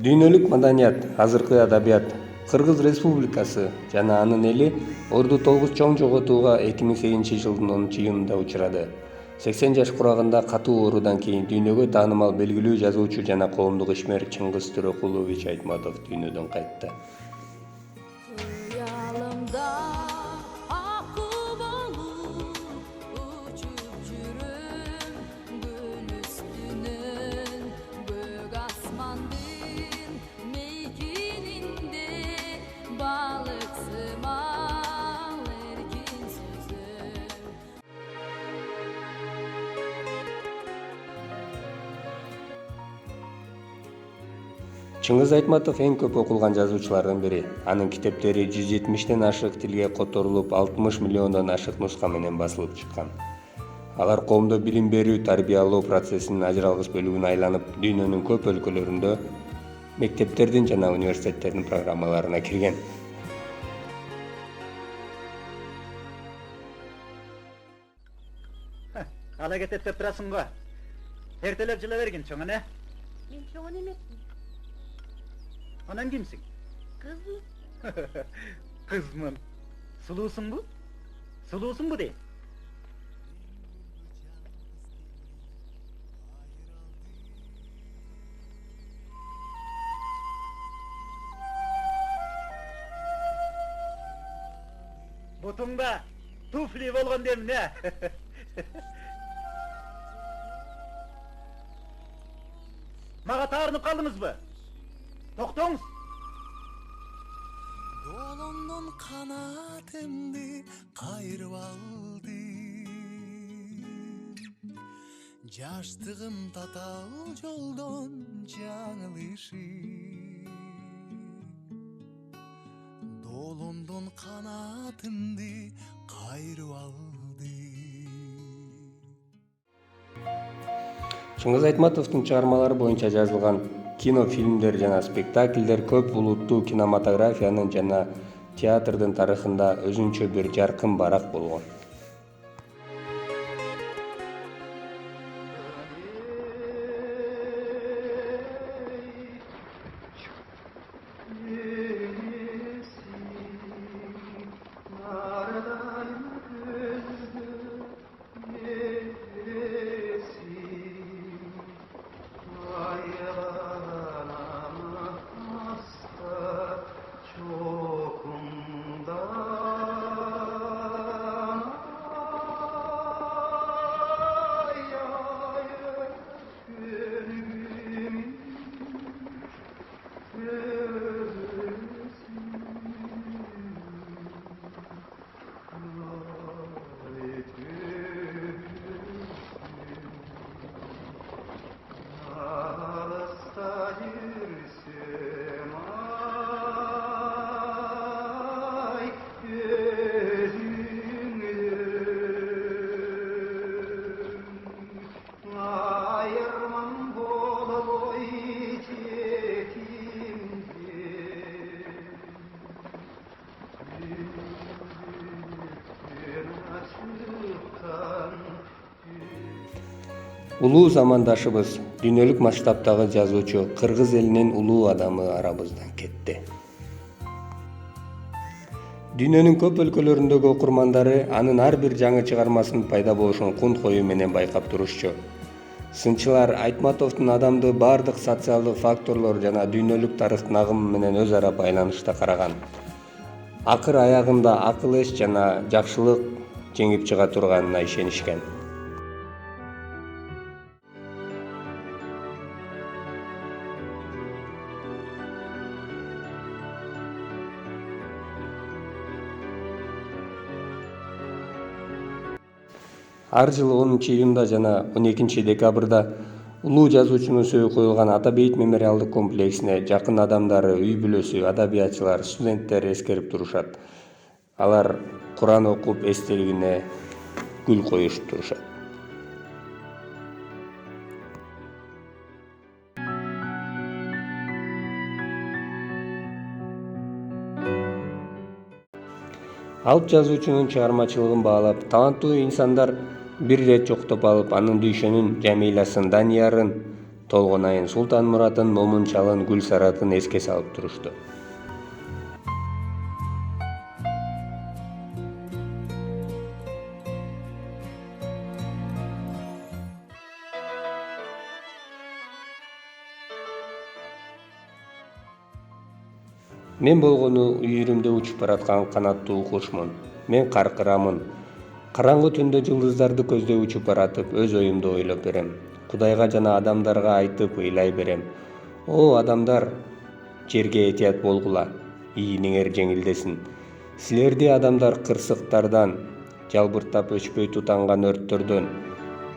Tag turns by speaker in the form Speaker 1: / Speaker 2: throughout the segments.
Speaker 1: Дүйнөлүк маданият, азыркы адабият, Кыргыз Республикасы жана анын эли Орду 9 чоң жоготууга 2008-жылдын 10-июнунда учурады. 80 жаш курагында катуу оорудан кийин дүйнөгө таанымал белгилүү жазуучу жана коомдук ишмер Чыңгыз Айтматов дүйнөдөн кайтты. Чыңгыз Айтматов эң көп окулган жазуучулардын бири. Анын китептери 170ден ашык тилге которулуп, 60 миллиондон ашык нуска менен басылып чыккан. Алар коомдо билим берүү, тарбиялоо процессинин ажыралгыс бөлүгүнө айланып, дүйнөнүн көп өлкөлөрүндө мектептердин жана университеттердин программаларына кирген.
Speaker 2: Ала кетет деп турасың го. Эртелеп жыла бергин чоң эне.
Speaker 3: Мен чоң эмесмин.
Speaker 2: Анан кимсиң?
Speaker 3: Кызмын.
Speaker 2: Кызмын. Сулуусуңбу? Сулуусуңбу dey? Бутуңда туфли болгон дейм, не? Мага таарынып калдыңызбы? Токтоңуз.
Speaker 4: Долондон канатымды кайрып алды. Жаштыгым татал жолдон жаңылышып. Долондон канатымды кайрып алды.
Speaker 1: Чыңгыз Айтматовдун чыгармалары боюнча жазылган кинофильмдер жана спектакльдер көп улуттуу кинематографиянын жана театрдын тарыхында өзүнчө бир жаркын барак болгон. Улуу замандашыбыз, дүйнөлүк масштабтагы жазуучу, кыргыз элинин улуу адамы арабыздан кетти. Дүйнөнүн көп өлкөлөрүндөгү окурмандары анын ар бир жаңы чыгармасынын пайда болушун кун кою менен байкап турушчу. Сынчылар Айтматовдун адамды бардык социалдык факторлор жана дүйнөлүк тарыхтын агымы менен өз ара байланышта караган. Акыр аягында акыл эч жана жакшылык жеңип чыга турганына ишенишкен. Ар жылы 10-июнда жана 12-декабрда улуу жазуучунун сөөгү коюлган Ата бейит мемориалдык комплексине жакын адамдары, үй бүлөсү, адабиятчылар, студенттер эскерип турушат. Алар Куран окуп, эстелигине гүл коюшуп турушат. Алып жазуучунун чыгармачылыгын баалап, таланттуу инсандар бир ирет жоктоп алып, анын дүйшөнүн, Жамилясын, Даниярын, Толгонайын Султанмуратын, Момунчалын, Гүлсаратын эске салып турушту. Мен болгону үйүрүмдө учуп бараткан канаттуу кушмун. Мен каркырамын. Караңгы түндө жылдыздарды көздөй учуп баратып, өз оюмду ойлоп берем. Кудайга жана адамдарга айтып ыйлай берем. О адамдар, жерге этият болгула, ийиңер жеңилдесин. Силерди адамдар кырсыктардан, жалбыртап өчпөй тутанган өрттөрдөн,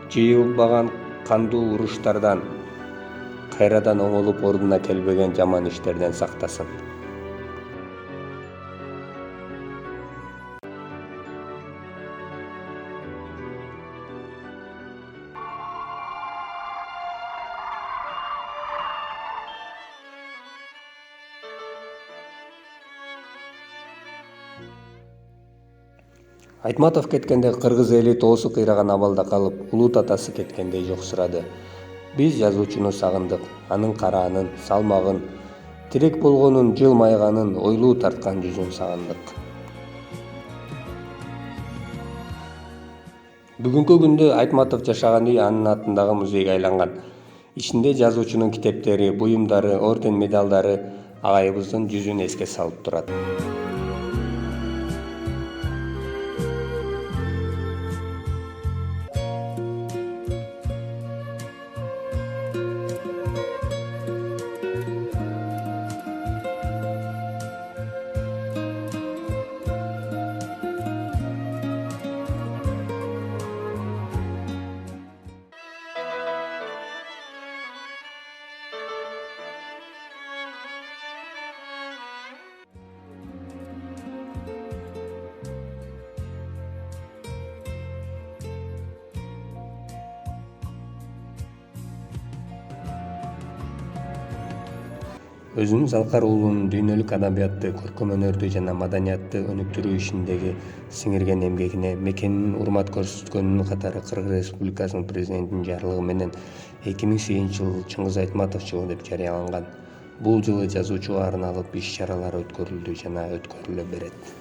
Speaker 1: жыйылбаган кандуу уруштардан, кайрадан оңолуп ордуна келбеген жаман иштерден сактасын. Айтматов кеткенде кыргыз эли тоосу кыйраган абалда калып, улуу татасы кеткендей жоксурады. Биз жазуучуну сагындык, анын караанын, салмагын, тирек болгонун, жылмайганын, ойлуу тарткан жүзүн сагындык. Бүгүнкү күндө Айтматов жашаган үй анын атындагы музейге айланган. Ичинде жазуучунун китептери, буюмдары, орден медалдары агайыбыздын жүзүн эске салып турат. Өзүнүн Залкар уулунун дүйнөлүк адабиятты, көркөм өнөрдү жана маданиятты өнүктүрүү ишиндеги сиңирген эмгегине, мекенинин урмат көрсөткөнүнүн катары Кыргыз Республикасынын президентинин жарлыгы менен 2008-жылы Чыңгыз Айтматов жылы деп жарыяланган. Бул жылы жазуучуга арналып иш-чаралар өткөрүлдү жана өткөрүлө берет.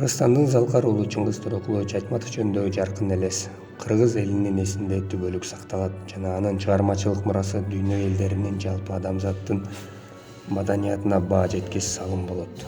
Speaker 1: Кыргызстандын Залкар уулу Чыңгыз Төрөкулович Айтматов жөнүндөгү жаркын элес кыргыз элинин эсинде түбөлүк сакталат жана анын чыгармачылык мурасы дүйнө элдеринин жалпы адамзаттын маданиятына баа жеткис салым болот.